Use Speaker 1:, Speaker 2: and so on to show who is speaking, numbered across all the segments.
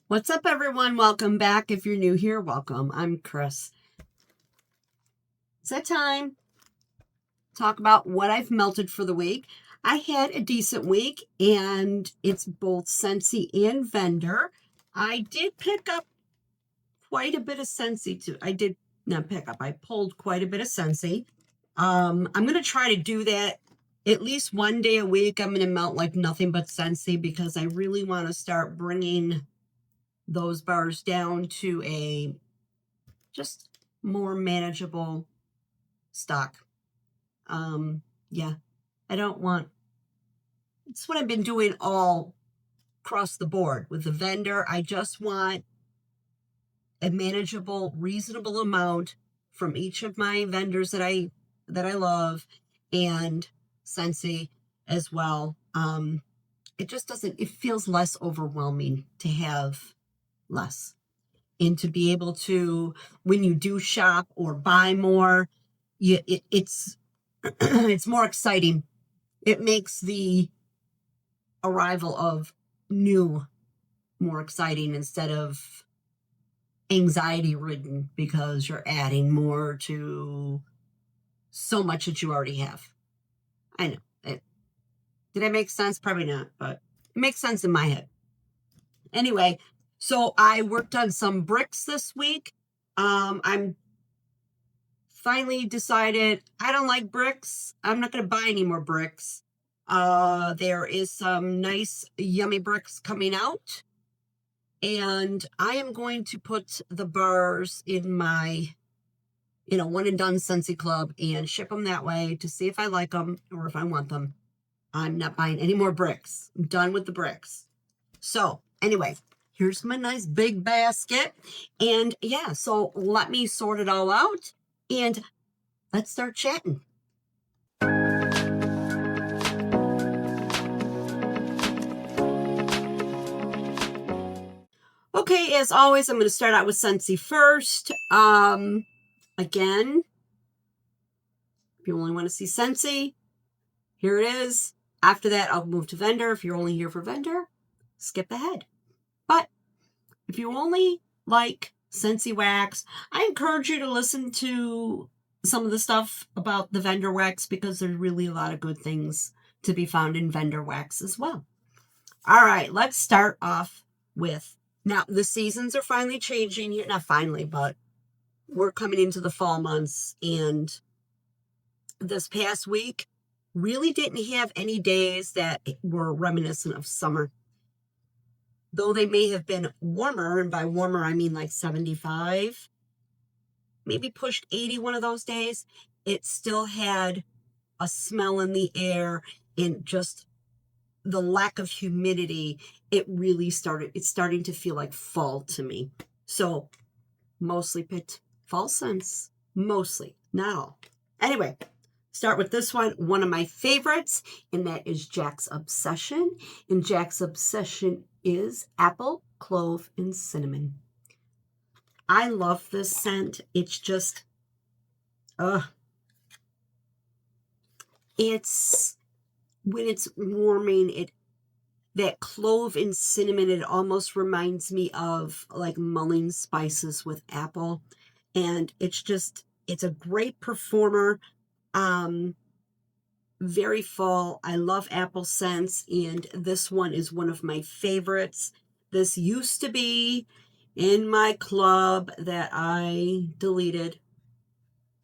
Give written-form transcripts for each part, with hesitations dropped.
Speaker 1: What's up, everyone? Welcome back. If you're new here, welcome. I'm Chris. It's that time to talk about what I've melted for the week. I had a decent week, and it's both Scentsy and Vendor. I did pick up quite a bit of Scentsy too. I did not pick up. I pulled quite a bit of Scentsy. I'm going to try to do that at least one day a week. I'm going to melt like nothing but Scentsy because I really want to start bringing those bars down to a just more manageable stock. Yeah, I don't want, it's what I've been doing all across the board with the Vendor. I just want a manageable, reasonable amount from each of my vendors that I love, and Scentsy as well. It just doesn't, it feels less overwhelming to have less, and to be able to, when you do shop or buy more, it's it's more exciting. It makes the arrival of new more exciting instead of anxiety ridden because you're adding more to so much that you already have. I know. Did I make sense? Probably not, but it makes sense in my head. Anyway, so I worked on some bricks this week. I'm finally decided I don't like bricks. I'm not going to buy any more bricks. There is some nice, yummy bricks coming out. And I am going to put the bars in my, one and done Scentsy Club and ship them that way to see if I like them or if I want them. I'm not buying any more bricks. I'm done with the bricks. So anyway, here's my nice big basket. And yeah, so let me sort it all out and let's start chatting. Okay, as always, I'm going to start out with Scentsy first. Again, if you only want to see Scentsy, here it is. After that, I'll move to Vendor. If you're only here for Vendor, skip ahead. But if you only like Scentsy wax, I encourage you to listen to some of the stuff about the Vendor wax because there's really a lot of good things to be found in Vendor wax as well. All right, let's start off with, now the seasons are finally changing here. Not finally, but we're coming into the fall months, and this past week really didn't have any days that were reminiscent of summer. Though they may have been warmer, and by warmer I mean like 75, maybe pushed 80 one of those days, it still had a smell in the air and just the lack of humidity. It's starting to feel like fall to me. So mostly picked fall scents, mostly, not all. Anyway, start with this one of my favorites, and that is Jack's Obsession. And Jack's Obsession is apple, clove, and cinnamon. I love this scent. It's just, it's, when it's warming, that clove and cinnamon, it almost reminds me of like mulling spices with apple. And it's a great performer. Very fall. I love apple scents, and this one is one of my favorites. This used to be in my club that I deleted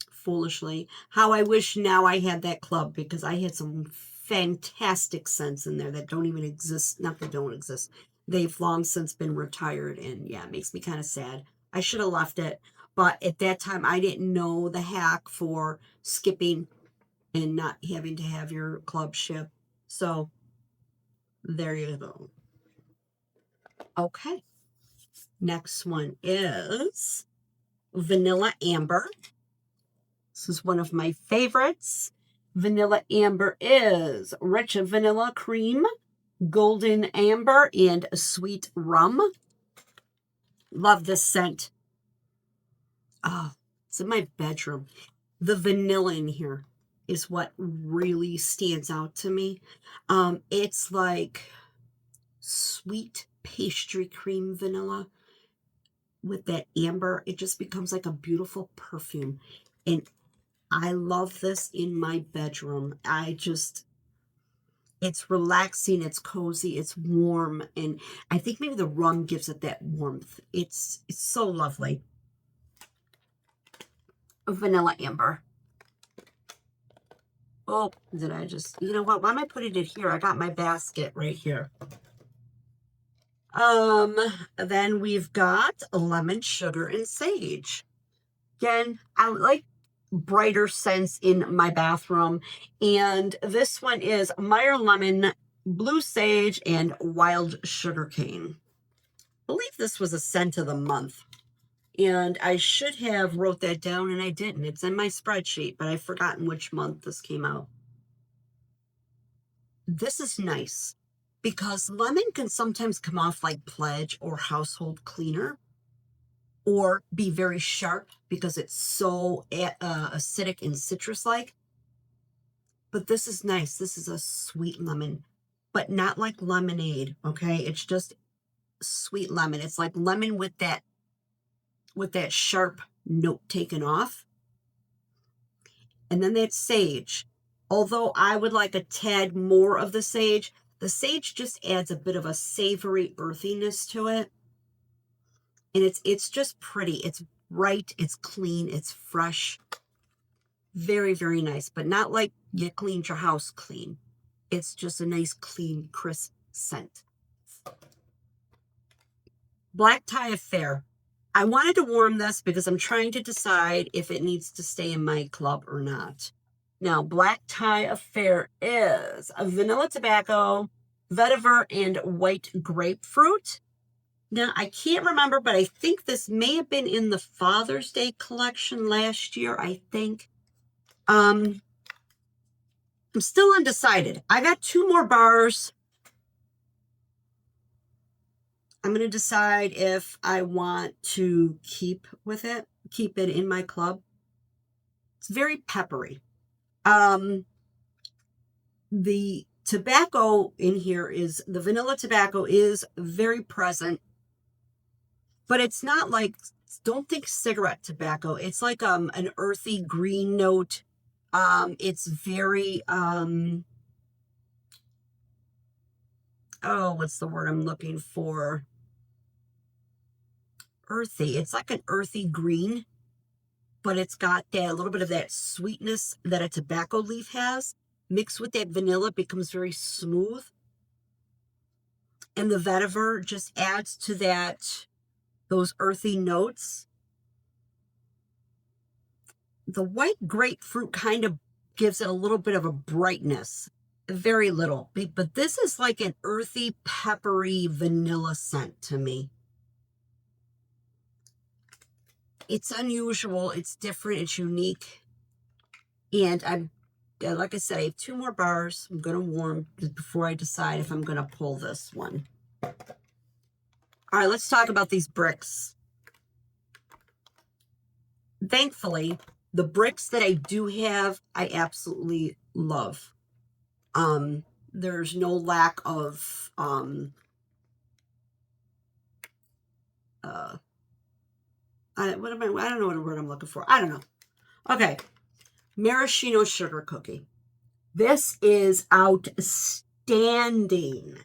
Speaker 1: foolishly. How I wish now I had that club, because I had some fantastic scents in there that don't even exist. Not that don't exist. They've long since been retired, and yeah, it makes me kind of sad. I should have left it, but at that time I didn't know the hack for skipping and not having to have your club ship. So there you go. Okay. Next one is Vanilla Amber. This is one of my favorites. Vanilla Amber is rich vanilla cream, golden amber, and sweet rum. Love this scent. Oh, it's in my bedroom. The vanilla in here is what really stands out to me. It's like sweet pastry cream vanilla with that amber. It just becomes like a beautiful perfume. And I love this in my bedroom. It's relaxing, it's cozy, it's warm, and I think maybe the rum gives it that warmth. It's so lovely. Vanilla amber. Oh, did I just, you know what? Why am I putting it here? I got my basket right here. Then we've got lemon, sugar, and sage. Again, I like brighter scents in my bathroom. And this one is Meyer Lemon, Blue Sage, and Wild Sugarcane. I believe this was a scent of the month. And I should have wrote that down, and I didn't. It's in my spreadsheet, but I've forgotten which month this came out. This is nice because lemon can sometimes come off like Pledge or household cleaner, or be very sharp because it's so acidic and citrus-like. But this is nice. This is a sweet lemon, but not like lemonade, okay? It's just sweet lemon. It's like lemon with that sharp note taken off. And then that sage. Although I would like a tad more of the sage just adds a bit of a savory earthiness to it. And it's just pretty. It's bright, it's clean, it's fresh. Very, very nice, but not like you cleaned your house clean. It's just a nice, clean, crisp scent. Black Tie Affair. I wanted to warm this because I'm trying to decide if it needs to stay in my club or not. Now, Black Tie Affair is a vanilla tobacco, vetiver, and white grapefruit. Now, I can't remember, but I think this may have been in the Father's Day collection last year, I think. I'm still undecided. I got 2 more bars. I'm going to decide if I want to keep it in my club. It's very peppery. The tobacco in here the vanilla tobacco is very present, but it's not like, don't think cigarette tobacco. It's like an earthy green note. It's very, what's the word I'm looking for? Earthy. It's like an earthy green, but it's got that little bit of that sweetness that a tobacco leaf has. Mixed with that vanilla, it becomes very smooth. And the vetiver just adds to those earthy notes. The white grapefruit kind of gives it a little bit of a brightness. Very little. But this is like an earthy, peppery vanilla scent to me. It's unusual. It's different. It's unique. And like I said, I have 2 more bars. I'm going to warm before I decide if I'm going to pull this one. All right, let's talk about these bricks. Thankfully, the bricks that I do have, I absolutely love. There's no lack of I don't know what word I'm looking for. I don't know. Okay. Maraschino sugar cookie. This is outstanding.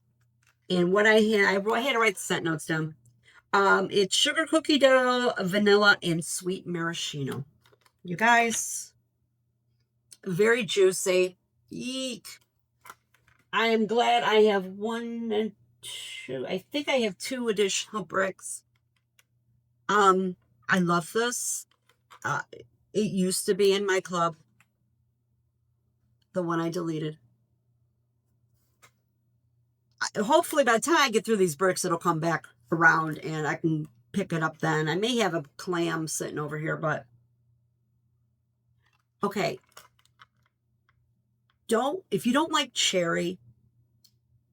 Speaker 1: And what I had to write the scent notes down. It's sugar cookie dough, vanilla, and sweet maraschino. You guys, very juicy. Eek. I am glad I have 1 and 2. I think I have 2 additional bricks. I love this. It used to be in my club. The one I deleted. Hopefully by the time I get through these bricks, it'll come back around and I can pick it up then. I may have a clam sitting over here, but okay. If you don't like cherry,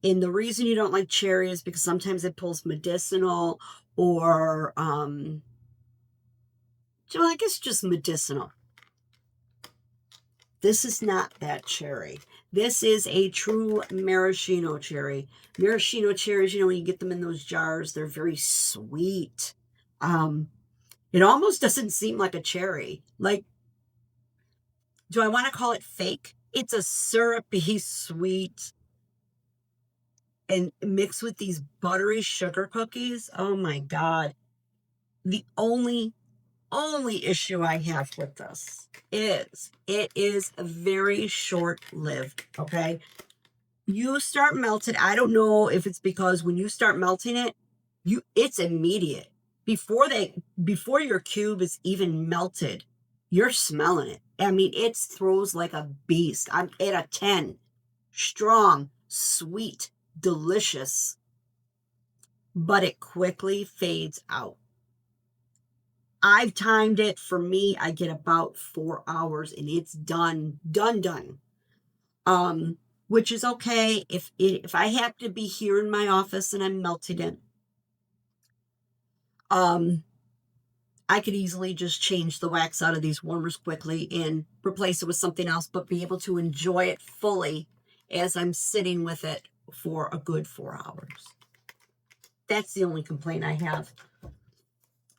Speaker 1: and the reason you don't like cherry is because sometimes it pulls medicinal or I guess just medicinal. This is not that cherry. This is a true maraschino cherry. Maraschino cherries, you know, when you get them in those jars, they're very sweet. It almost doesn't seem like a cherry. Like, do I want to call it fake? It's a syrupy, sweet, and mixed with these buttery sugar cookies. Oh my God. The only issue I have with this is it is very short-lived, okay? You start melting. I don't know if it's because when you start melting it, it's immediate. Before your cube is even melted, you're smelling it. I mean, it throws like a beast. I'm at a 10. Strong, sweet, delicious, but it quickly fades out. I've timed it. For me, I get about 4 hours and it's done. Which is okay if I have to be here in my office and I'm melting it. I could easily just change the wax out of these warmers quickly and replace it with something else, but be able to enjoy it fully as I'm sitting with it for a good 4 hours. That's the only complaint I have.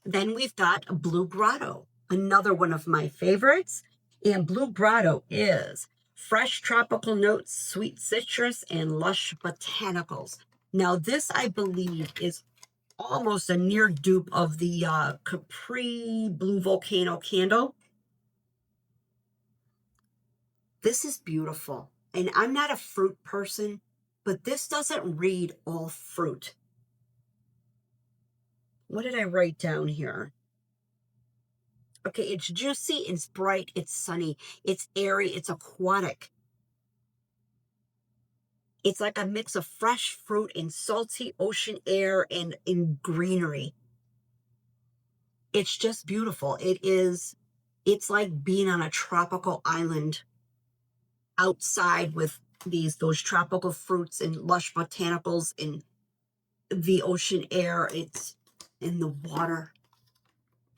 Speaker 1: Then we've got Blue Grotto, another one of my favorites. And Blue Grotto is fresh tropical notes, sweet citrus, and lush botanicals. Now, this, I believe, is almost a near dupe of the Capri Blue Volcano candle. This is beautiful. And I'm not a fruit person, but this doesn't read all fruit. What did I write down here? Okay, it's juicy, it's bright, it's sunny, it's airy, it's aquatic. It's like a mix of fresh fruit and salty ocean air and in greenery. It's just beautiful. It's like being on a tropical island outside with those tropical fruits and lush botanicals and the ocean air. It's in the water.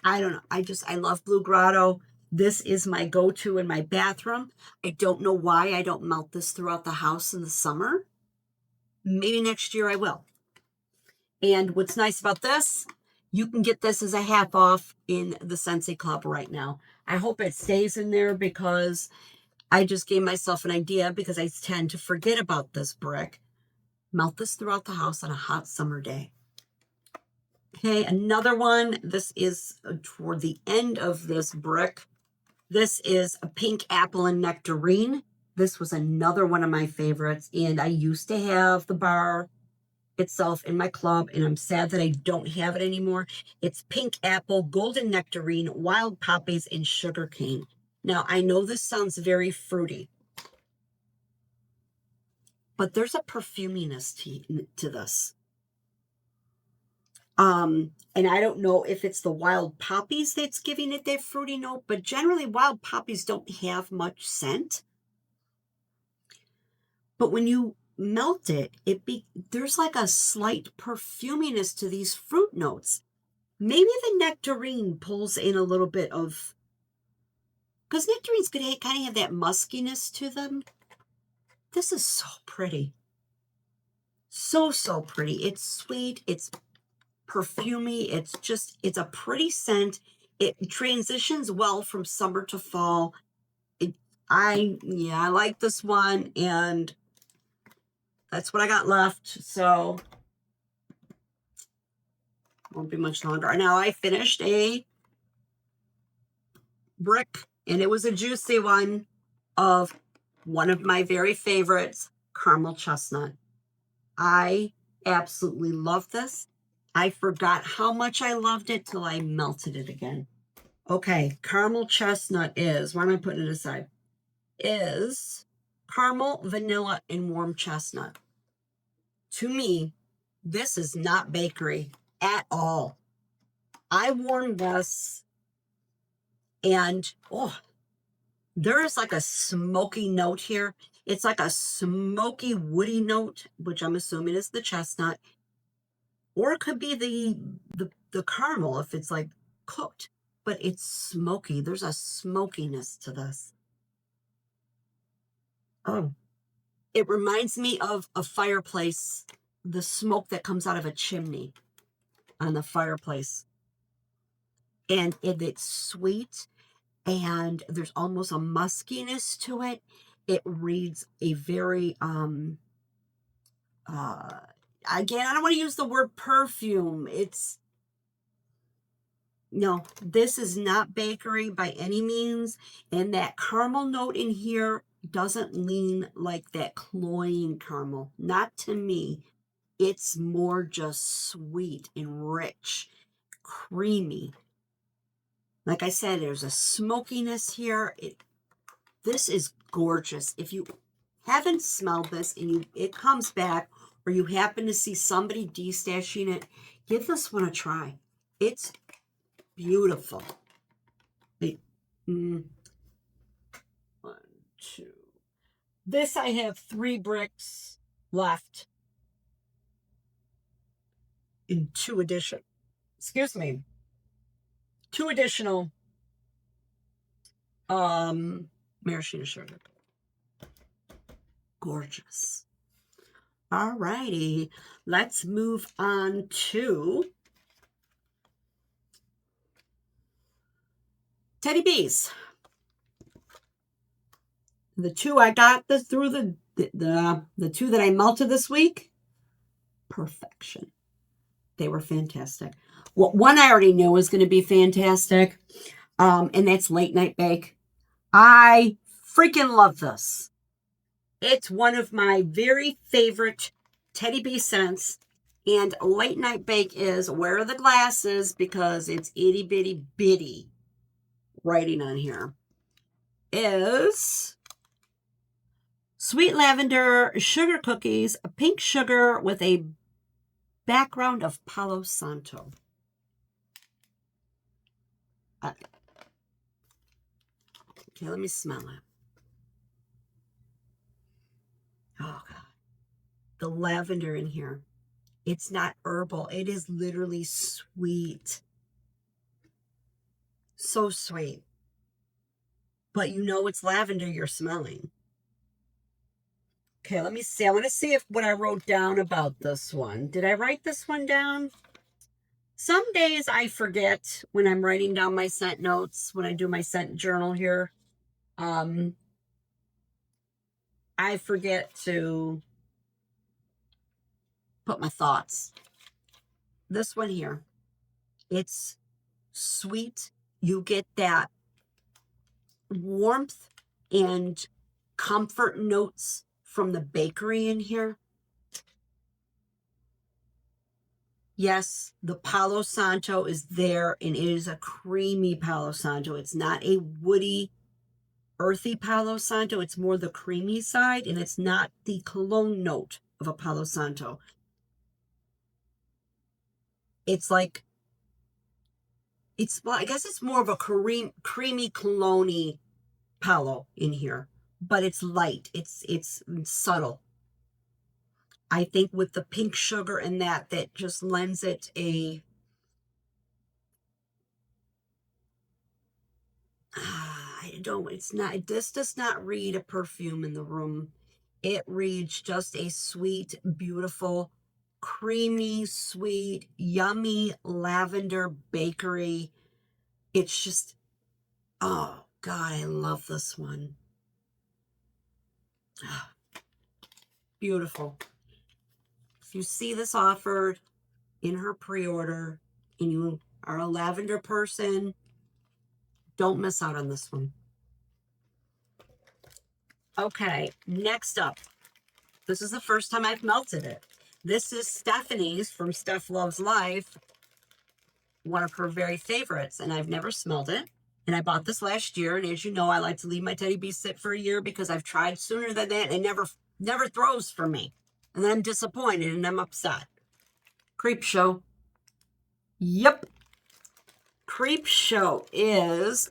Speaker 1: I don't know. I love Blue Grotto. This is my go-to in my bathroom. I don't know why I don't melt this throughout the house in the summer. Maybe next year I will. And what's nice about this, you can get this as a half off in the Scentsy Club right now. I hope it stays in there because I just gave myself an idea because I tend to forget about this brick. Melt this throughout the house on a hot summer day. Okay, another one. This is toward the end of this brick. This is a pink apple and nectarine. This was another one of my favorites, and I used to have the bar itself in my club, and I'm sad that I don't have it anymore. It's pink apple, golden nectarine, wild poppies, and sugar cane. Now, I know this sounds very fruity, but there's a perfuminess to this. And I don't know if it's the wild poppies that's giving it that fruity note, but generally wild poppies don't have much scent. But when you melt it, there's like a slight perfuminess to these fruit notes. Maybe the nectarine pulls in a little bit of, because nectarines could kind of have that muskiness to them. This is so pretty. So pretty. It's sweet. It's perfumey. It's a pretty scent. It transitions well from summer to fall. I like this one, and that's what I got left. So won't be much longer. Now I finished a brick, and it was a juicy one of one of my very favorites, caramel chestnut. I absolutely love this. I forgot how much I loved it till I melted it again. Okay, caramel chestnut is, why am I putting it aside? Is caramel, vanilla, and warm chestnut. To me, this is not bakery at all. I warmed this, and there is like a smoky note here. It's like a smoky, woody note, which I'm assuming is the chestnut. Or it could be the caramel if it's like cooked. But it's smoky. There's a smokiness to this. Oh, It reminds me of a fireplace, the smoke that comes out of a chimney on the fireplace. And it's sweet, and there's almost a muskiness to it. It reads a very, again, I don't want to use the word perfume. No, this is not bakery by any means. And that caramel note in here doesn't lean like that cloying caramel. Not to me. It's more just sweet and rich, creamy. Like I said, there's a smokiness here. This is gorgeous. If you haven't smelled this and it comes back, or you happen to see somebody destashing it, give this one a try. It's beautiful. 1, 2. This I have 3 bricks left in 2 additional maraschino sugar. Gorgeous. All righty, let's move on to Teddy Bees. The 2 I got through the 2 that I melted this week, perfection. They were fantastic. Well, one I already knew was going to be fantastic, and that's Late Night Bake. I freaking love this. It's one of my very favorite Teddy Bee scents, and Late Night Bake is Where Are the Glasses, because it's itty bitty bitty writing on here. Is sweet lavender sugar cookies, pink sugar with a background of Palo Santo. Okay, let me smell it. Oh, God. The lavender in here. It's not herbal. It is literally sweet. So sweet. But you know it's lavender you're smelling. Okay, let me see. I want to see what I wrote down about this one. Did I write this one down? Some days I forget when I'm writing down my scent notes, when I do my scent journal here. I forget to put my thoughts. This one here, it's sweet. You get that warmth and comfort notes from the bakery in here. Yes, the Palo Santo is there, and it is a creamy Palo Santo. It's not a woody, earthy Palo Santo. It's more the creamy side, and it's not the cologne note of a Palo Santo. It's like, well, I guess it's more of a creamy cologne-y Palo in here, but it's light. It's subtle. I think with the pink sugar and that just lends it a this does not read a perfume in the room. It reads just a sweet, beautiful, creamy, sweet, yummy lavender bakery. It's just, oh God, I love this one. Beautiful. If you see this offered in her pre-order and you are a lavender person, don't miss out on this one. Okay, next up. This is the first time I've melted it. This is Stephanie's from Steph Loves Life, one of her very favorites, and I've never smelled it. And I bought this last year, and as you know, I like to leave my Teddy Bee sit for a year because I've tried sooner than that, and it never throws for me. And then I'm disappointed, and I'm upset. Creep Show. Yep. Creep Show is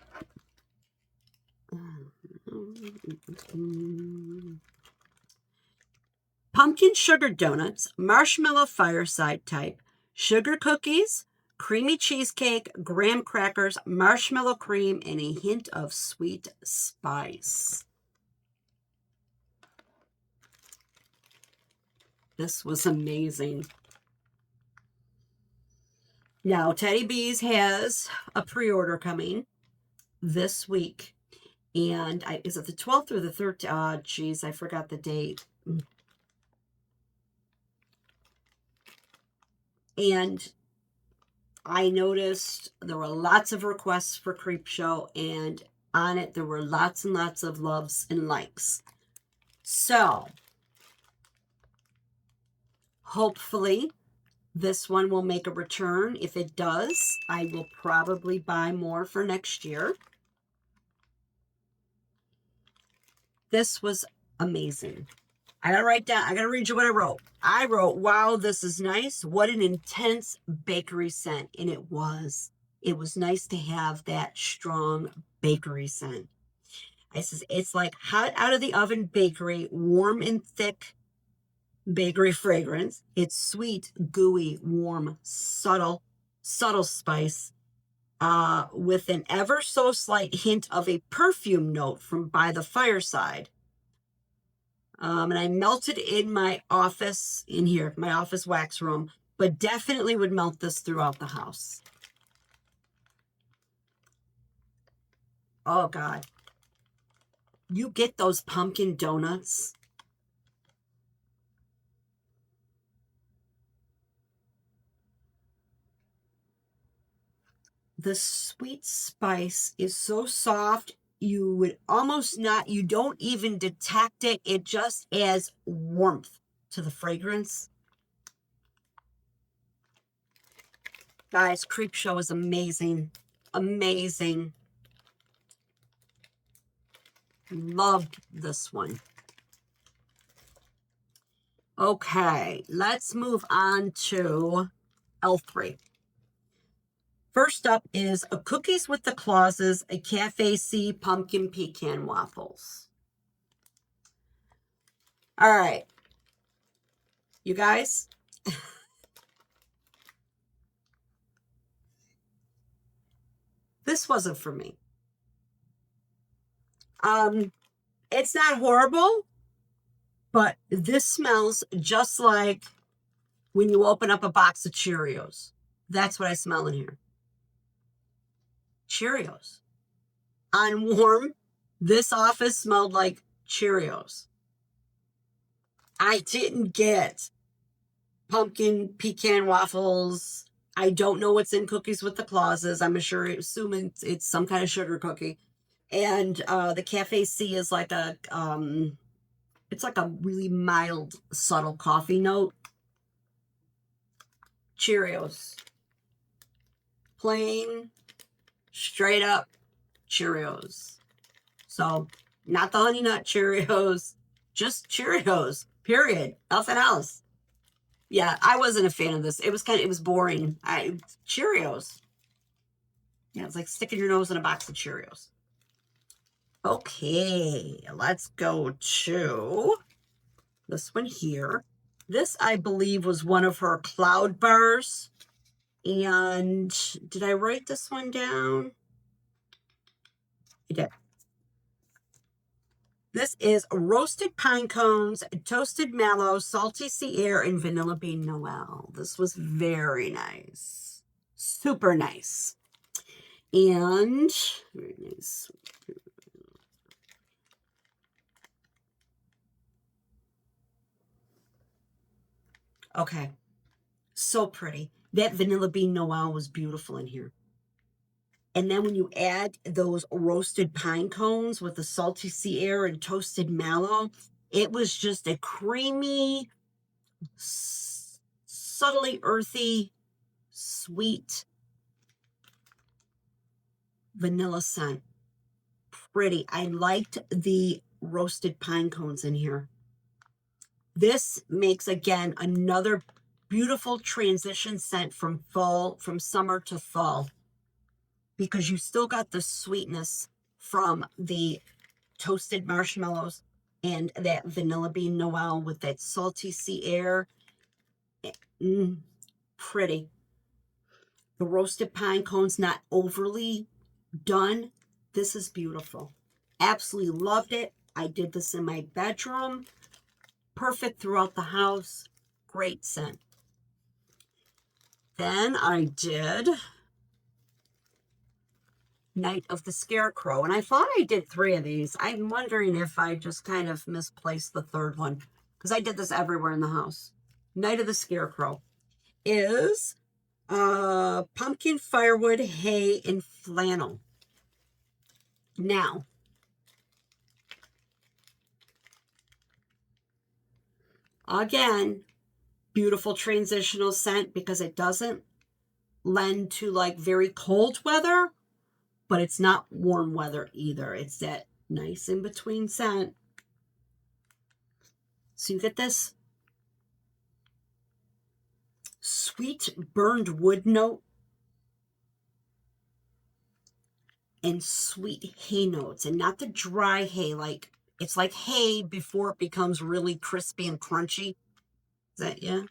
Speaker 1: pumpkin sugar donuts, marshmallow fireside type, sugar cookies, creamy cheesecake, graham crackers, marshmallow cream, and a hint of sweet spice. This was amazing. Now, Teddy Bees has a pre-order coming this week. And is it the 12th or the 13th? Oh, geez, I forgot the date. And I noticed there were lots of requests for Creepshow, and on it there were lots and lots of loves and likes. So, hopefully, this one will make a return. If it does, I will probably buy more for next year. This was amazing. I gotta write down, I gotta read you what I wrote. I wrote, wow, this is nice. What an intense bakery scent. And it was. It was nice to have that strong bakery scent. I says, it's like hot out of the oven bakery, warm and thick bakery fragrance. It's sweet, gooey, warm, subtle spice. With an ever so slight hint of a perfume note from by the fireside. And I melted in my office, in here, my office wax room, but definitely would melt this throughout the house. Oh, God. You get those pumpkin donuts. The sweet spice is so soft, you would almost not, you don't even detect it. It just adds warmth to the fragrance. Guys, Creepshow is amazing. Amazing. Loved this one. Okay, let's move on to L3. First up is a Cookies with the Clauses, a Cafe C Pumpkin Pecan Waffles. All right. You guys. This wasn't for me. It's not horrible, but this smells just like when you open up a box of Cheerios. That's what I smell in here. Cheerios. On warm, this office smelled like Cheerios. I didn't get pumpkin pecan waffles. I don't know what's in Cookies with the Clauses. I'm assuming it's some kind of sugar cookie. And the Cafe C is like a it's like a really mild, subtle coffee note. Cheerios. Plain, straight up Cheerios. So, not the Honey Nut Cheerios, just Cheerios, period. Nothing else. Yeah, I wasn't a fan of this. It was boring. Cheerios. Yeah, it's like sticking your nose in a box of Cheerios. Okay, let's go to this one here. This, I believe, was one of her cloud bars. And did I write this one down? I did. This is roasted pine cones, toasted mallow, salty sea air, and vanilla bean Noel. This was very nice. Super nice. And very nice. Okay. So pretty. That vanilla bean Noel was beautiful in here. And then when you add those roasted pine cones with the salty sea air and toasted mallow, it was just a creamy, subtly earthy, sweet vanilla scent. Pretty. I liked the roasted pine cones in here. This makes, again, another beautiful transition scent from summer to fall, because you still got the sweetness from the toasted marshmallows and that vanilla bean Noel with that salty sea air. Pretty. The roasted pine cones, not overly done. This is beautiful. Absolutely loved it. I did this in my bedroom. Perfect throughout the house. Great scent. Then I did Night of the Scarecrow. And I thought I did 3 of these. I'm wondering if I just kind of misplaced the 3rd one, because I did this everywhere in the house. Night of the Scarecrow is pumpkin, firewood, hay, and flannel. Now, again, beautiful transitional scent because it doesn't lend to like very cold weather, but it's not warm weather either. It's that nice in between scent. So you get this sweet burned wood note and sweet hay notes, and not the dry hay. Like it's like hay before it becomes really crispy and crunchy. Is that, yeah?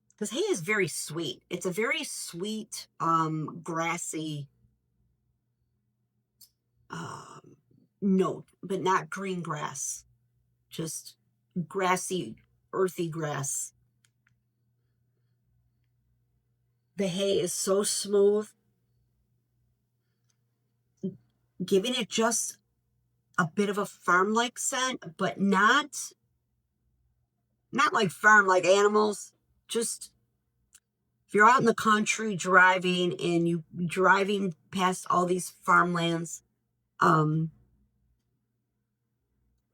Speaker 1: Because hay is very sweet. It's a very sweet, grassy note, but not green grass. Just grassy, earthy grass. The hay is so smooth, giving it just a bit of a farm-like scent, but not like farm like animals. Just if you're out in the country driving and you driving past all these farmlands,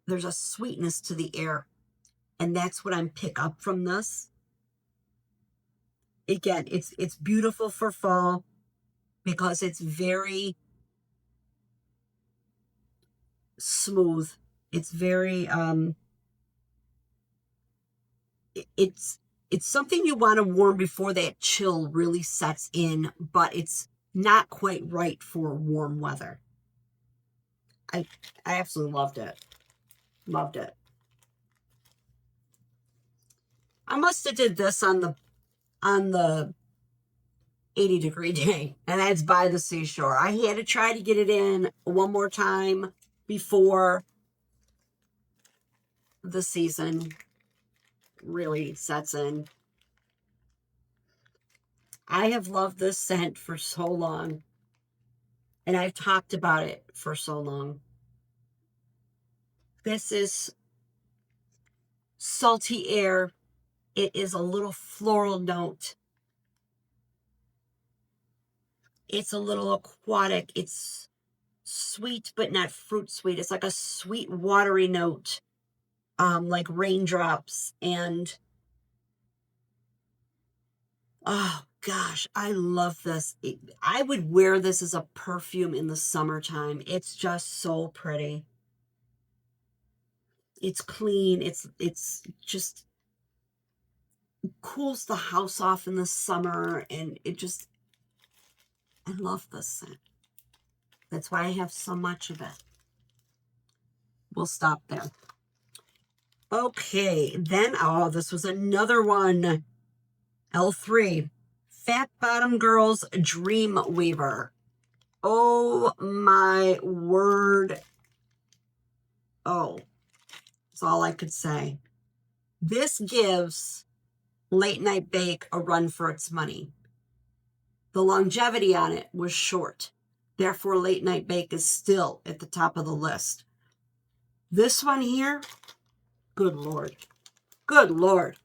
Speaker 1: there's a sweetness to the air, and that's what I'm pick up from this. Again, it's beautiful for fall because it's very smooth. It's very it's something you want to warm before that chill really sets in, but it's not quite right for warm weather. I absolutely loved it. Loved it. I must have did this on the 80-degree day, and that's by the seashore. I had to try to get it in one more time before the season really sets in. I have loved this scent for so long, and I've talked about it for so long. This is Salty Air. It is a little floral note. It's a little aquatic. It's sweet, but not fruit sweet. It's like a sweet, watery note, like raindrops. And oh gosh, I love this. I would wear this as a perfume in the summertime. It's just so pretty. It's clean. It's just cools the house off in the summer, and I love this scent. That's why I have so much of it. We'll stop there. Okay, then, oh, this was another one. L3, Fat Bottom Girls Dream Weaver. Oh my word. Oh, that's all I could say. This gives Late Night Bake a run for its money. The longevity on it was short. Therefore, Late Night Bake is still at the top of the list. This one here, good Lord. Good Lord.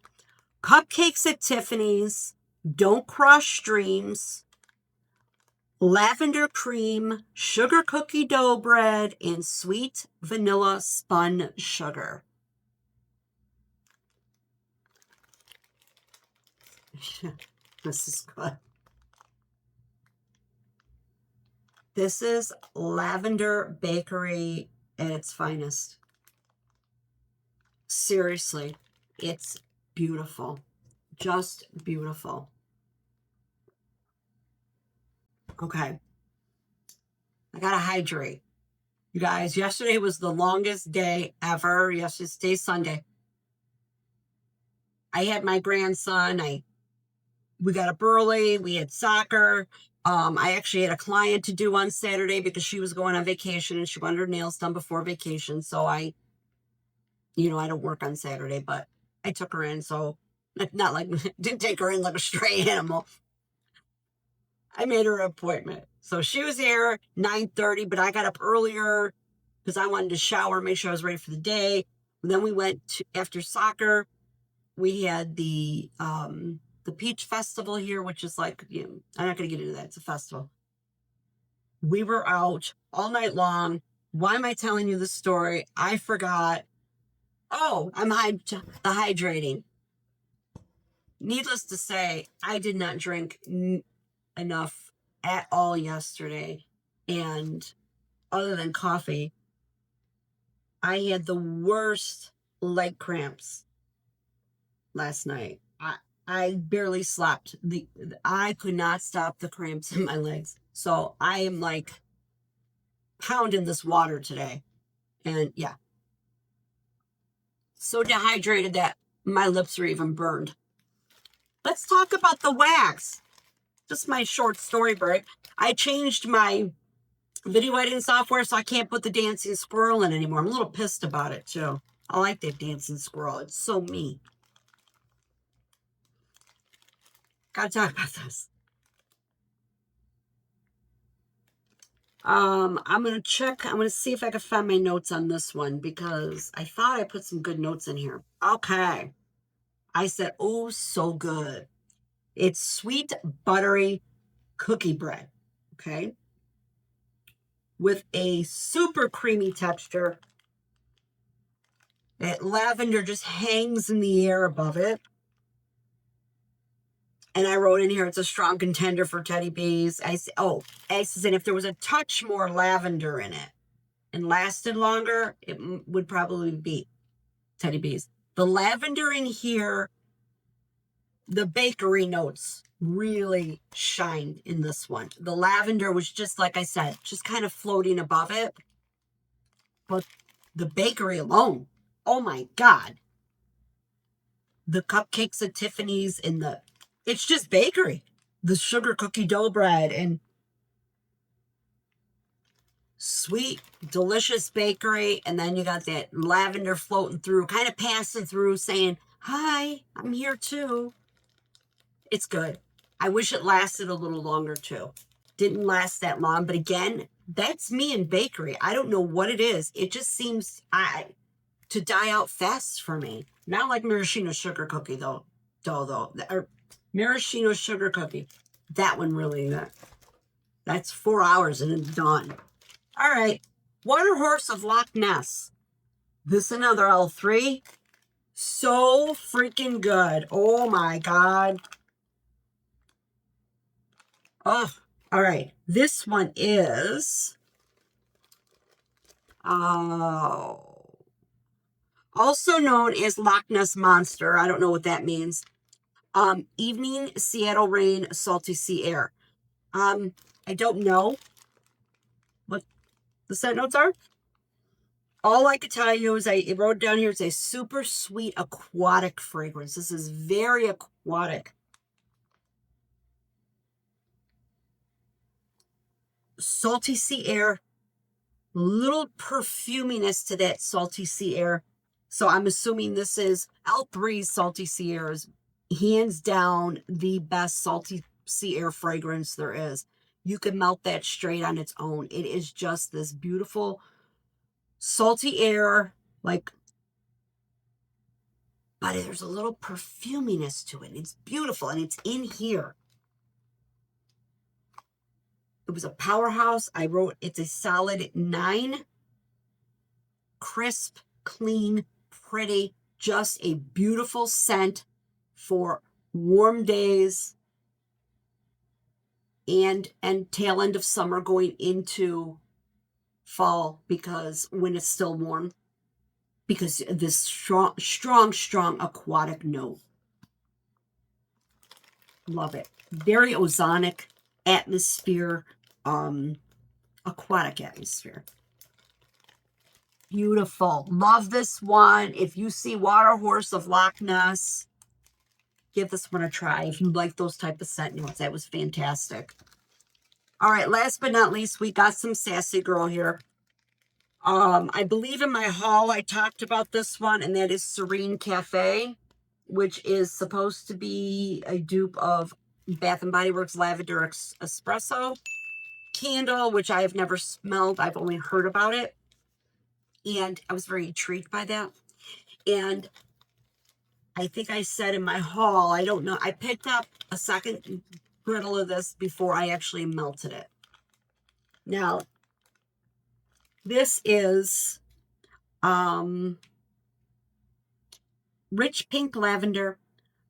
Speaker 1: Cupcakes at Tiffany's, Don't Crush Dreams, Lavender Cream, Sugar Cookie Dough Bread, and Sweet Vanilla Spun Sugar. This is good. This is Lavender Bakery at its finest. Seriously, it's beautiful. Just beautiful. Okay. I gotta hydrate. You guys, yesterday was the longest day ever. Yesterday's Sunday. I had my grandson. We got up early. We had soccer. I actually had a client to do on Saturday because she was going on vacation and she wanted her nails done before vacation. So I don't work on Saturday, but I took her in. So Not like, didn't take her in like a stray animal. I made her an appointment. So she was here 9:30, but I got up earlier because I wanted to shower, make sure I was ready for the day. And then we went to, after soccer, we had the Peach Festival here, which is like, you know, I'm not going to get into that. It's a festival. We were out all night long. Why am I telling you this story? I forgot. Oh, I'm hydrating. Needless to say, I did not drink enough at all yesterday. And other than coffee, I had the worst leg cramps last night. I barely slept. I could not stop the cramps in my legs. So I am like pounding this water today. And yeah. So dehydrated that my lips are even burned. Let's talk about the wax. Just my short story break. I changed my video editing software, so I can't put the dancing squirrel in anymore. I'm a little pissed about it, too. I like that dancing squirrel. It's so mean. Gotta talk about this. I'm going to check. I'm going to see if I can find my notes on this one because I thought I put some good notes in here. Okay. I said, oh, so good. It's sweet, buttery cookie bread. Okay. With a super creamy texture. That lavender just hangs in the air above it. And I wrote in here, it's a strong contender for teddy bees. I said, if there was a touch more lavender in it and lasted longer, it would probably be teddy bees. The lavender in here, the bakery notes really shined in this one. The lavender was just, like I said, just kind of floating above it. But the bakery alone, oh my God. The cupcakes at Tiffany's and it's just bakery. The sugar cookie dough bread and sweet, delicious bakery. And then you got that lavender floating through, kind of passing through saying, hi, I'm here too. It's good. I wish it lasted a little longer too. Didn't last that long. But again, that's me in bakery. I don't know what it is. It just seems to die out fast for me. Not like maraschino sugar cookie though. Or maraschino sugar cookie. That one really, that's 4 hours and it's done. All right. Water Horse of Loch Ness. This another L3. So freaking good. Oh my God. Oh, all right. This one is also known as Loch Ness Monster. I don't know what that means. Evening Seattle Rain, Salty Sea Air. I don't know what the scent notes are. All I could tell you is I wrote down here, it's a super sweet aquatic fragrance. This is very aquatic. Salty sea air, little perfuminess to that salty sea air. So I'm assuming this is L3's Salty Sea Air is hands down the best salty sea air fragrance there is. You can melt that straight on its own. It is just this beautiful salty air, like, but there's a little perfuminess to it. It's beautiful, and it's in here. It was a powerhouse. I wrote it's a solid 9. Crisp, clean, pretty, just a beautiful scent for warm days and tail end of summer going into fall, because when it's still warm, because this strong aquatic note. Love it. Very ozonic atmosphere, aquatic atmosphere. Beautiful. Love this one. If you see Water Horse of Loch Ness, give this one a try. If you like those type of scent notes, that was fantastic. All right, last but not least, we got some Sassy Girl here. I believe in my haul I talked about this one, and that is Serene Cafe. which is supposed to be a dupe of Bath and Body Works Lavender Espresso candle, which I have never smelled. I've only heard about it. And I was very intrigued by that. And I think I said in my haul, I don't know, I picked up a second brittle of this before I actually melted it. Now, this is rich pink lavender,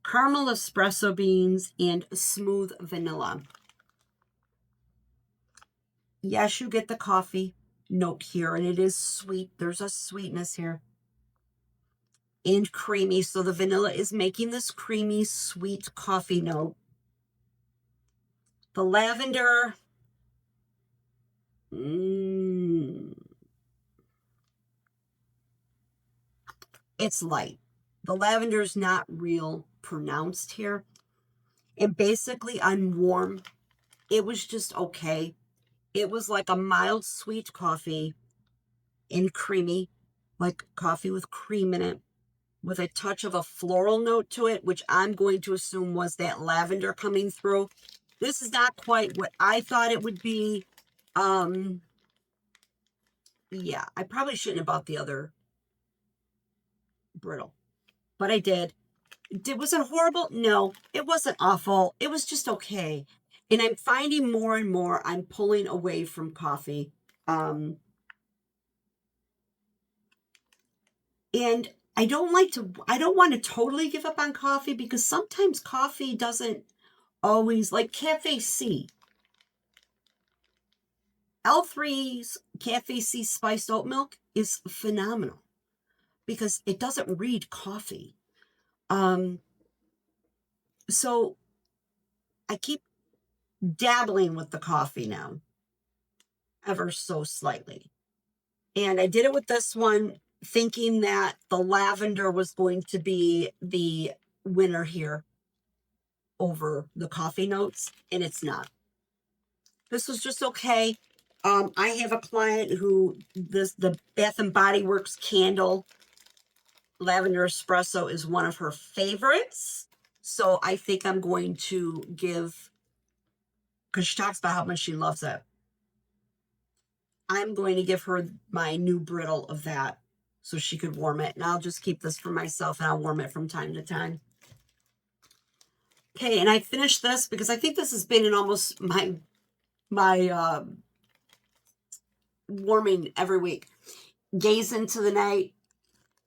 Speaker 1: caramel espresso beans, and smooth vanilla. Yes, you get the coffee note here, and it is sweet. There's a sweetness here. And creamy, so the vanilla is making this creamy, sweet coffee note. The lavender, it's light. The lavender is not real pronounced here. And basically on warm, it was just okay. It was like a mild sweet coffee and creamy, like coffee with cream in it, with a touch of a floral note to it, which I'm going to assume was that lavender coming through. This is not quite what I thought it would be. Yeah, I probably shouldn't have bought the other brittle, but I did. Was it horrible? No, it wasn't awful. It was just okay. And I'm finding more and more I'm pulling away from coffee. And I don't want to totally give up on coffee, because sometimes coffee doesn't always, like Cafe C. L3's Cafe C spiced oat milk is phenomenal because it doesn't read coffee. So I keep dabbling with the coffee now, ever so slightly. And I did it with this one, thinking that the lavender was going to be the winner here over the coffee notes, and it's not. This was just okay. I have a client who the Bath and Body Works candle lavender espresso is one of her favorites. So I think I'm going to give, because she talks about how much she loves it, I'm going to give her my new brittle of that so she could warm it. And I'll just keep this for myself, and I'll warm it from time to time. Okay, and I finished this because I think this has been in almost my warming every week. Gaze Into the Night.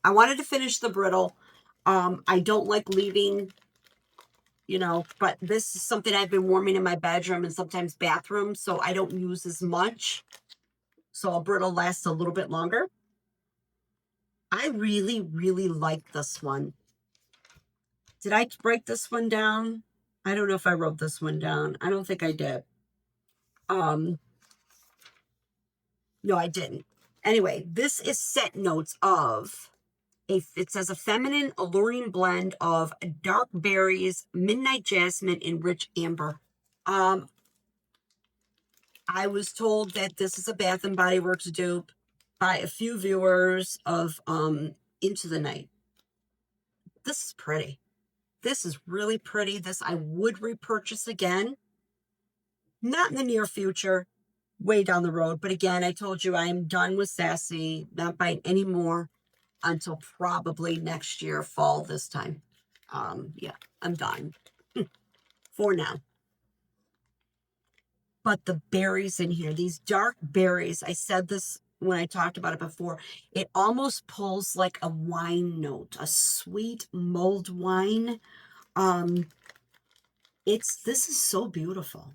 Speaker 1: I wanted to finish the brittle. I don't like leaving, but this is something I've been warming in my bedroom and sometimes bathroom, so I don't use as much. So a brittle lasts a little bit longer. I really, really like this one. Did I break this one down? I don't know if I wrote this one down. I don't think I did. No, I didn't. Anyway, this is scent notes of it says a feminine, alluring blend of dark berries, midnight jasmine, and rich amber. I was told that this is a Bath and Body Works dupe by a few viewers of Into the Night. This is pretty. This is really pretty. This I would repurchase again. Not in the near future, way down the road. But again, I told you I am done with Sassy. Not buying any more until probably next year, fall this time. Yeah, I'm done for now. But the berries in here, these dark berries, I said this when I talked about it before, it almost pulls like a wine note, a sweet mulled wine. This is so beautiful.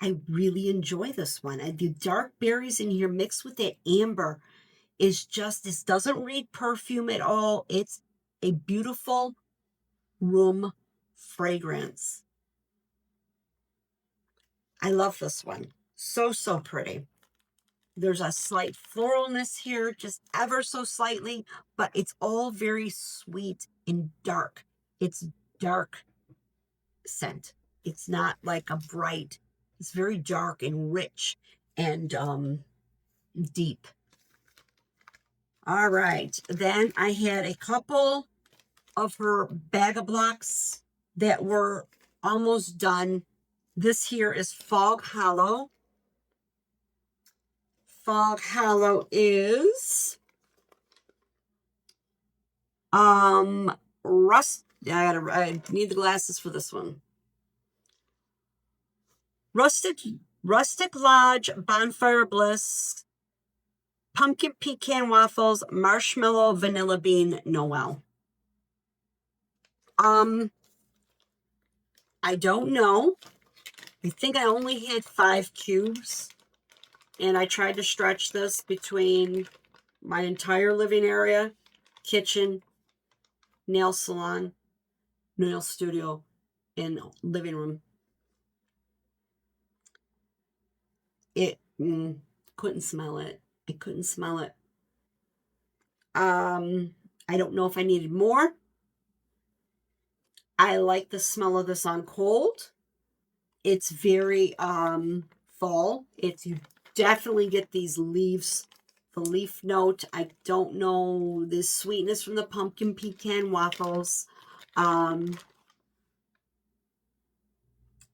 Speaker 1: I really enjoy this one. The dark berries in here mixed with that amber is just, this doesn't read perfume at all. It's a beautiful room fragrance. I love this one. So, so pretty. There's a slight floralness here, just ever so slightly, but it's all very sweet and dark. It's dark scent. It's not like a bright, it's very dark and rich and deep. All right. Then I had a couple of her bag of blocks that were almost done. This here is Fog Hollow. Fog Hollow is rust. I need the glasses for this one. Rustic Lodge Bonfire Bliss, Pumpkin Pecan Waffles, Marshmallow Vanilla Bean Noel. I don't know. I think I only had 5 cubes, and I tried to stretch this between my entire living area, kitchen, nail salon, nail studio, and living room. It couldn't smell it. I couldn't smell it. I don't know if I needed more. I like the smell of this on cold. It's very fall. You definitely get these leaves, the leaf note. I don't know the sweetness from the pumpkin pecan waffles.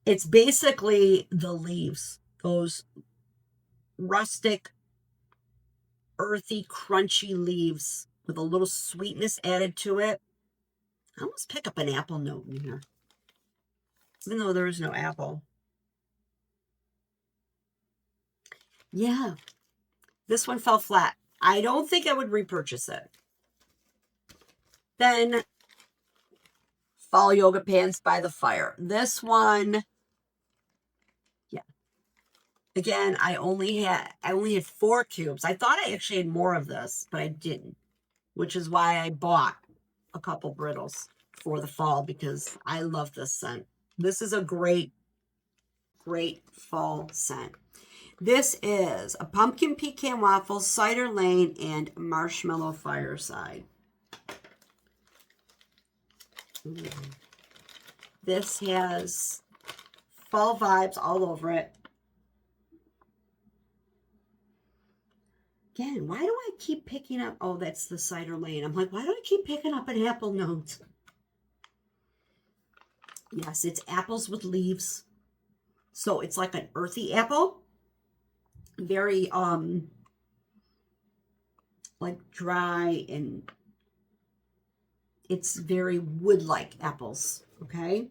Speaker 1: It's basically the leaves, those rustic, earthy, crunchy leaves with a little sweetness added to it. I almost pick up an apple note in here, even though there is no apple. Yeah, this one fell flat. I don't think I would repurchase it. Then Fall Yoga Pants by the Fire. This one, yeah. Again, I only had 4 cubes. I thought I actually had more of this, but I didn't, which is why I bought a couple brittles for the fall, because I love this scent. This is a great fall scent. This is a pumpkin pecan waffle, cider lane, and marshmallow fireside. This has fall vibes all over it. Again, why do I keep picking up? Oh, that's the cider lane. I'm like, why do I keep picking up an apple note? Yes, it's apples with leaves. So it's like an earthy apple. Very, like dry, and it's very wood-like apples, okay?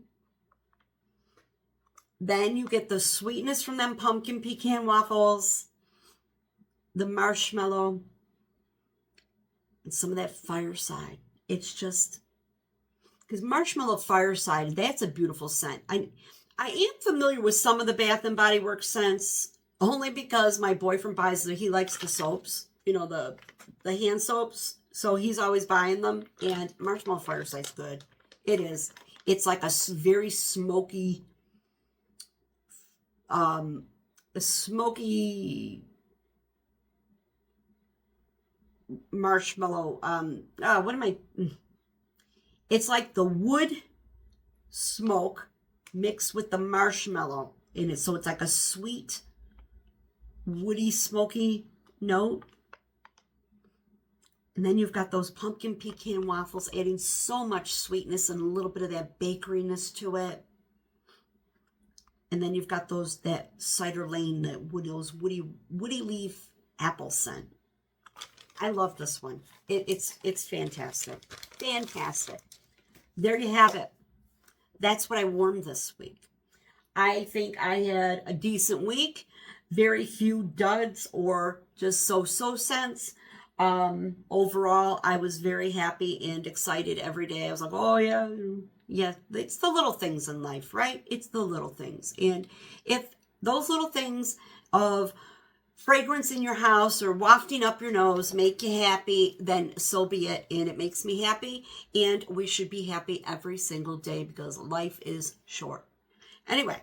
Speaker 1: Then you get the sweetness from them pumpkin pecan waffles, the marshmallow, and some of that fireside. It's just, because marshmallow fireside, that's a beautiful scent. I am familiar with some of the Bath and Body Works scents, only because my boyfriend buys them. He likes the soaps, you know, the hand soaps. So he's always buying them, and marshmallow fireside's good. It is. It's like a very smoky, marshmallow. It's like the wood smoke mixed with the marshmallow in it. So it's like a sweet, woody, smoky note. And then you've got those pumpkin pecan waffles adding so much sweetness and a little bit of that bakeryness to it. And then you've got that cider lane, those woody leaf apple scent. I love this one. It's fantastic. Fantastic. There you have it. That's what I warmed this week. I think I had a decent week. Very few duds or just so-so scents. Overall, I was very happy and excited every day. I was like, oh yeah, it's the little things in life, right? It's the little things. And if those little things of fragrance in your house or wafting up your nose make you happy, then so be it. And it makes me happy. And we should be happy every single day, because life is short. Anyway,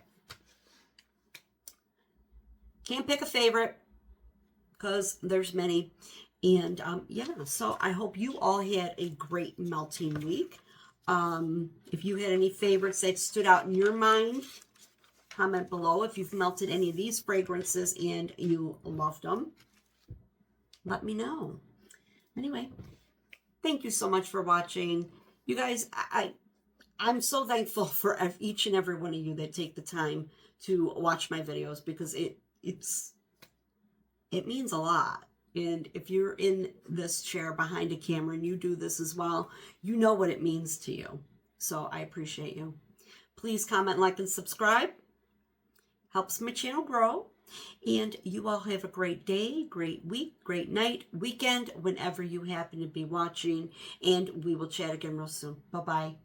Speaker 1: can't pick a favorite because there's many. And yeah, so I hope you all had a great melting week. If you had any favorites that stood out in your mind, comment below. If you've melted any of these fragrances and you loved them, let me know. Anyway, thank you so much for watching. You guys, I'm so thankful for each and every one of you that take the time to watch my videos, because it means a lot. And if you're in this chair behind a camera and you do this as well, you know what it means to you. So I appreciate you. Please comment, like, and subscribe. Helps my channel grow. And you all have a great day, great week, great night, weekend, whenever you happen to be watching. And we will chat again real soon. Bye-bye.